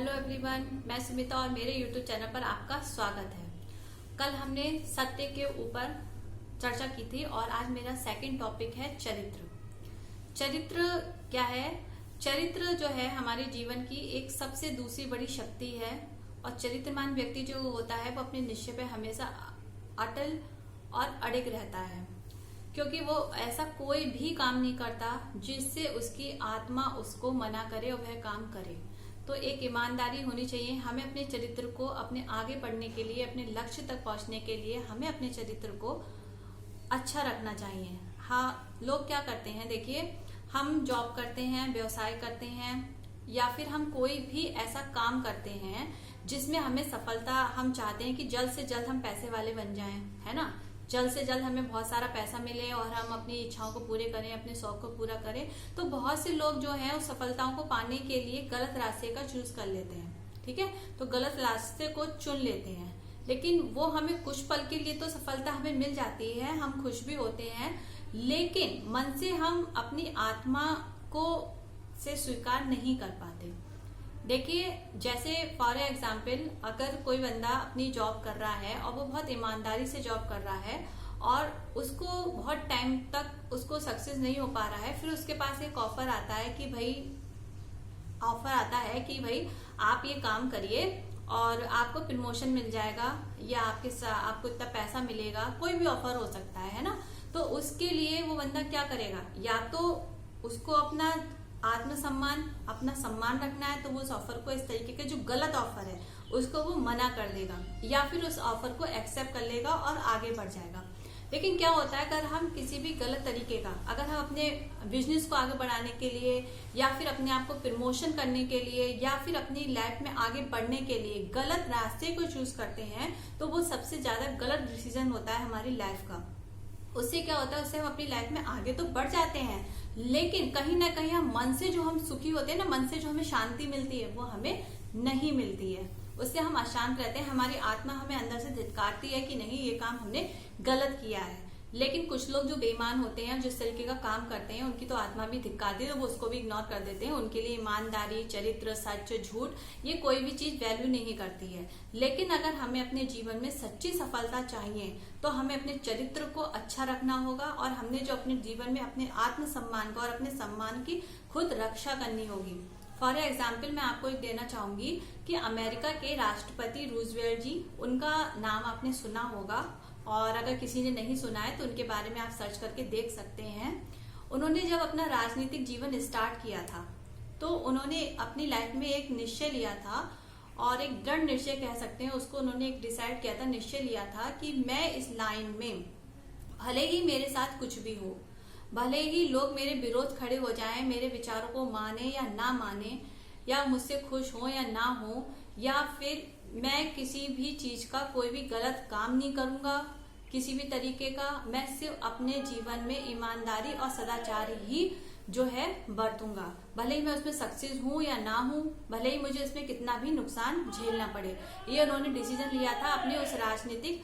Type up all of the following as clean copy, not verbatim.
Hello everyone, मैं सुमिता और मेरे यूट्यूब चैनल पर आपका स्वागत है। कल हमने सत्य के ऊपर चर्चा की थी और आज मेरा सेकंड टॉपिक है चरित्र। चरित्र क्या है? चरित्र जो है हमारे जीवन की एक सबसे दूसरी बड़ी शक्ति है और चरित्रवान व्यक्ति जो होता है वो अपने निश्चय पे हमेशा अटल और अडिग रहता है, क्योंकि वो ऐसा कोई भी काम नहीं करता जिससे उसकी आत्मा उसको मना करे और वह काम करे। तो एक ईमानदारी होनी चाहिए। हमें अपने चरित्र को अपने आगे बढ़ने के लिए, अपने लक्ष्य तक पहुंचने के लिए हमें अपने चरित्र को अच्छा रखना चाहिए। हाँ, लोग क्या करते हैं, देखिए, हम जॉब करते हैं, व्यवसाय करते हैं या फिर हम कोई भी ऐसा काम करते हैं जिसमें हमें सफलता, हम चाहते हैं कि जल्द से जल्द हम पैसे वाले बन जाएं, है ना, जल्द से जल्द हमें बहुत सारा पैसा मिले और हम अपनी इच्छाओं को पूरे करें, अपने शौक को पूरा करें। तो बहुत से लोग जो हैं उस सफलताओं को पाने के लिए गलत रास्ते का चूज कर लेते हैं, ठीक है, तो गलत रास्ते को चुन लेते हैं। लेकिन वो हमें कुछ पल के लिए तो सफलता हमें मिल जाती है, हम खुश भी होते हैं, लेकिन मन से हम अपनी आत्मा को से स्वीकार नहीं कर पाते। देखिए, जैसे फॉर एग्जाम्पल, अगर कोई बंदा अपनी जॉब कर रहा है और वो बहुत ईमानदारी से जॉब कर रहा है और उसको बहुत टाइम तक उसको सक्सेस नहीं हो पा रहा है, फिर उसके पास एक ऑफर आता है कि भाई आप ये काम करिए और आपको प्रमोशन मिल जाएगा या आपको इतना पैसा मिलेगा, कोई भी ऑफर हो सकता है ना। तो उसके लिए वो बंदा क्या करेगा, या तो उसको अपना आत्मसम्मान, अपना सम्मान रखना है, तो वो उस ऑफर को, इस तरीके के जो गलत ऑफर है उसको वो मना कर देगा या फिर उस ऑफर को एक्सेप्ट कर लेगा और आगे बढ़ जाएगा। लेकिन क्या होता है, अगर हम किसी भी गलत तरीके का, अगर हम अपने बिजनेस को आगे बढ़ाने के लिए या फिर अपने आप को प्रमोशन करने के लिए या फिर अपनी लाइफ में आगे बढ़ने के लिए गलत रास्ते को चूज करते हैं, तो वो सबसे ज्यादा गलत डिसीजन होता है हमारी लाइफ का। उससे क्या होता है, उससे हम अपनी लाइफ में आगे तो बढ़ जाते हैं, लेकिन कहीं ना कहीं हम मन से जो हम सुखी होते हैं ना, मन से जो हमें शांति मिलती है वो हमें नहीं मिलती है। उससे हम अशांत रहते हैं, हमारी आत्मा हमें अंदर से धिक्कारती है कि नहीं, ये काम हमने गलत किया है। लेकिन कुछ लोग जो बेईमान होते हैं, जिस तरीके का काम करते हैं, उनकी तो आत्मा भी धिक्कारती है, तो वो उसको भी इग्नोर कर देते हैं। उनके लिए ईमानदारी, चरित्र, सच, झूठ, ये कोई भी चीज वैल्यू नहीं करती है। लेकिन अगर हमें अपने जीवन में सच्ची सफलता चाहिए तो हमें अपने चरित्र को अच्छा रखना होगा और हमने जो अपने जीवन में अपने आत्मसम्मान को और अपने सम्मान की खुद रक्षा करनी होगी। फॉर एग्जाम्पल, मैं आपको एक देना चाहूंगी कि अमेरिका के राष्ट्रपति रूजवेल्ट जी, उनका नाम आपने सुना होगा और अगर किसी ने नहीं सुना है तो उनके बारे में आप सर्च करके देख सकते हैं। उन्होंने जब अपना राजनीतिक जीवन स्टार्ट किया था तो उन्होंने अपनी लाइफ में एक निश्चय लिया था और एक दृढ़ निश्चय कह सकते हैं उसको। उन्होंने एक डिसाइड किया था, निश्चय लिया था कि मैं इस लाइन में, भले ही मेरे साथ कुछ भी हो, भले ही लोग मेरे विरोध खड़े हो जाएं, मेरे विचारों को माने या ना माने, या मुझसे खुश हो या ना हो, या फिर मैं किसी भी चीज का कोई भी गलत काम नहीं करूंगा, किसी भी तरीके का, मैं सिर्फ अपने जीवन में ईमानदारी और सदाचार ही जो है बरतूंगा, भले ही मैं उसमें सक्सेस हूं या ना हूं, भले ही मुझे उसमें कितना भी नुकसान झेलना पड़े। ये उन्होंने डिसीजन लिया था अपने उस राजनीतिक,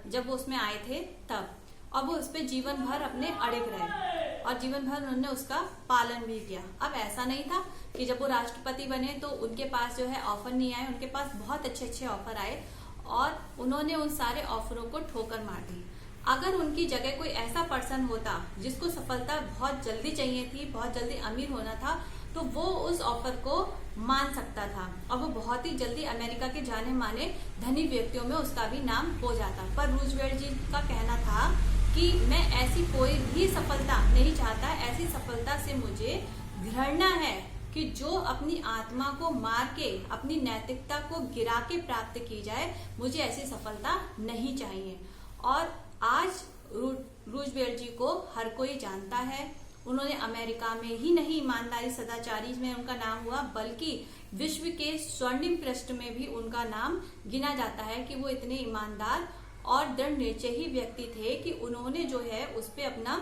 जब वो उसमें आए थे तब, और वो उस पर जीवन भर अपने अड़िग रहे और जीवन भर उन्होंने उसका पालन भी किया। अब ऐसा नहीं था कि जब वो राष्ट्रपति बने तो उनके पास जो है ऑफर नहीं आए, उनके पास बहुत अच्छे ऑफर आए और उन्होंने उन सारे ऑफरों को ठोकर मार दी। अगर उनकी जगह कोई ऐसा पर्सन होता जिसको सफलता बहुत जल्दी चाहिए थी, बहुत जल्दी अमीर होना था, तो वो उस ऑफर को मान सकता था और वो बहुत ही जल्दी अमेरिका के जाने माने धनी व्यक्तियों में उसका भी नाम हो जाता। पर रूजवेल्ट जी का कहना था कि मैं ऐसी कोई भी सफलता नहीं चाहता, ऐसी सफलता से मुझे घृणा है कि जो अपनी आत्मा को मार के, अपनी नैतिकता को गिरा के प्राप्त की जाए, मुझे ऐसी सफलता नहीं चाहिए। और आज रूजवेल्ट जी को हर कोई जानता है। उन्होंने अमेरिका में ही नहीं, ईमानदारी, सदाचारी में उनका नाम हुआ, बल्कि विश्व के स्वर्णिम पृष्ठ में भी उनका नाम गिना जाता है कि वो इतने ईमानदार और दृढ़ निश्चयी व्यक्ति थे कि उन्होंने जो है उस पे अपना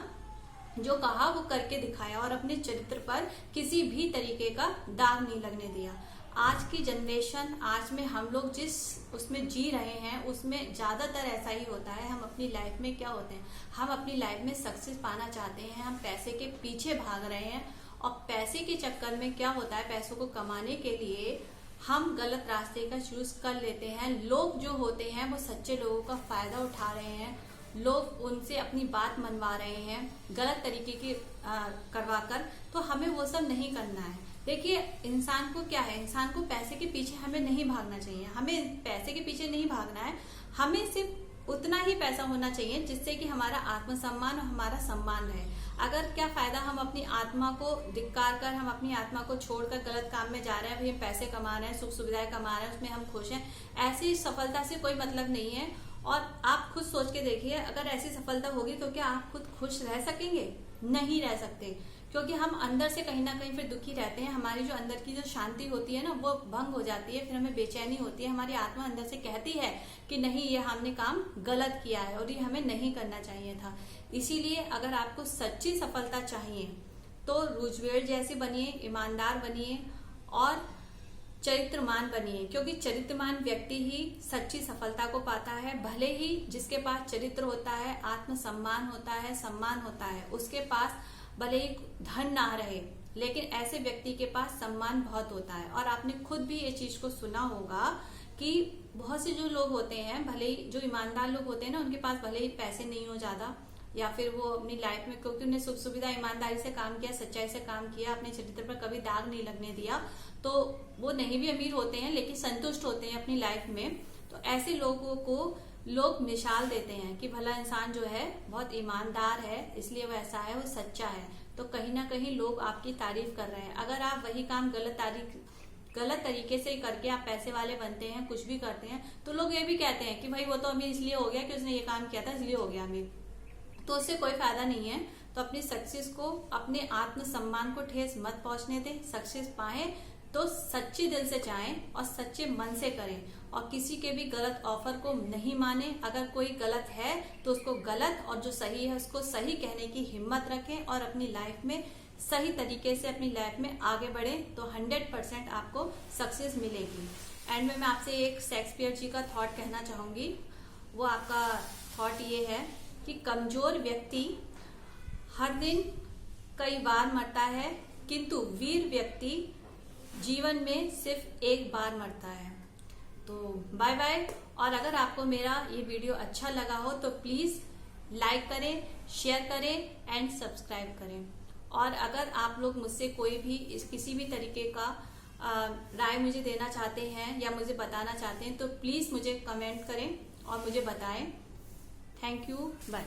जो कहा वो करके दिखाया और अपने चरित्र पर किसी भी तरीके का दाग नहीं लगने दिया। आज की जनरेशन, आज में हम लोग जिस उसमें जी रहे हैं उसमें ज्यादातर ऐसा ही होता है। हम अपनी लाइफ में क्या होते हैं, हम अपनी लाइफ में सक्सेस पाना चाहते हैं, हम पैसे के पीछे भाग रहे हैं और पैसे के चक्कर में क्या होता है, पैसों को कमाने के लिए हम गलत रास्ते का चूज कर लेते हैं। लोग जो होते हैं वो सच्चे लोगों का फायदा उठा रहे हैं, लोग उनसे अपनी बात मनवा रहे हैं गलत तरीके की करवा कर, तो हमें वो सब नहीं करना है। देखिए, इंसान को क्या है, इंसान को पैसे के पीछे हमें नहीं भागना चाहिए, हमें पैसे के पीछे नहीं भागना है, हमें सिर्फ उतना ही पैसा होना चाहिए जिससे कि हमारा आत्मसम्मान और हमारा सम्मान रहे। अगर क्या फायदा हम अपनी आत्मा को धिक्कार कर, हम अपनी आत्मा को छोड़कर गलत काम में जा रहे हैं, भाई हम पैसे कमा रहे हैं, सुख सुविधाएं कमा रहे हैं, उसमें हम खुश हैं, ऐसी सफलता से कोई मतलब नहीं है। और आप खुद सोच के देखिए, अगर ऐसी सफलता होगी तो क्या आप खुद खुश रह सकेंगे? नहीं रह सकते, क्योंकि हम अंदर से कहीं ना कहीं फिर दुखी रहते हैं। हमारी जो अंदर की जो शांति होती है ना, वो भंग हो जाती है, फिर हमें बेचैनी होती है, हमारी आत्मा अंदर से कहती है कि नहीं, ये हमने काम गलत किया है और ये हमें नहीं करना चाहिए था। इसीलिए अगर आपको सच्ची सफलता चाहिए तो रूजवेल्ट जैसे बनिए, ईमानदार बनिए और चरित्रमान बनिए, क्योंकि चरित्रमान व्यक्ति ही सच्ची सफलता को पाता है। भले ही जिसके पास चरित्र होता है, आत्मसम्मान होता है, सम्मान होता है, उसके पास भले ही धन ना रहे, लेकिन ऐसे व्यक्ति के पास सम्मान बहुत होता है। और आपने खुद भी ये चीज को सुना होगा कि बहुत से जो लोग होते हैं, भले ही जो ईमानदार लोग होते हैं ना, उनके पास भले ही पैसे नहीं हो ज्यादा, या फिर वो अपनी लाइफ में, क्योंकि उन्हें सुख सुविधा ईमानदारी से काम किया, सच्चाई से काम किया, अपने चरित्र पर कभी दाग नहीं लगने दिया, तो वो नहीं भी अमीर होते हैं लेकिन संतुष्ट होते हैं अपनी लाइफ में। तो ऐसे लोगों को लोग मिसाल देते हैं कि भला इंसान जो है बहुत ईमानदार है, इसलिए वो ऐसा है, वो सच्चा है। तो कहीं ना कहीं लोग आपकी तारीफ कर रहे हैं। अगर आप वही काम गलत तरीके से करके आप पैसे वाले बनते हैं, कुछ भी करते हैं, तो लोग ये भी कहते हैं कि भाई वो तो अमीर इसलिए हो गया कि उसने ये काम किया था, इसलिए हो गया अमीर। तो उससे कोई फायदा नहीं है। तो अपनी सक्सेस को, अपने आत्मसम्मान को ठेस मत पहुंचने दें। सक्सेस पाए तो सच्चे दिल से चाहें और सच्चे मन से करें, और किसी के भी गलत ऑफर को नहीं माने। अगर कोई गलत है तो उसको गलत, और जो सही है उसको सही कहने की हिम्मत रखें और अपनी लाइफ में सही तरीके से अपनी लाइफ में आगे बढ़े, तो 100% आपको सक्सेस मिलेगी। एंड में मैं आपसे एक शेक्सपियर जी का थॉट कहना चाहूंगी। वो आपका थॉट ये है कि कमजोर व्यक्ति हर दिन कई बार मरता है, किंतु वीर व्यक्ति जीवन में सिर्फ एक बार मरता है। तो बाय बाय। और अगर आपको मेरा ये वीडियो अच्छा लगा हो तो प्लीज लाइक करें, शेयर करें एंड सब्सक्राइब करें। और अगर आप लोग मुझसे कोई भी किसी भी तरीके का राय मुझे देना चाहते हैं या मुझे बताना चाहते हैं, तो प्लीज मुझे कमेंट करें और मुझे बताएं। Thank you, bye.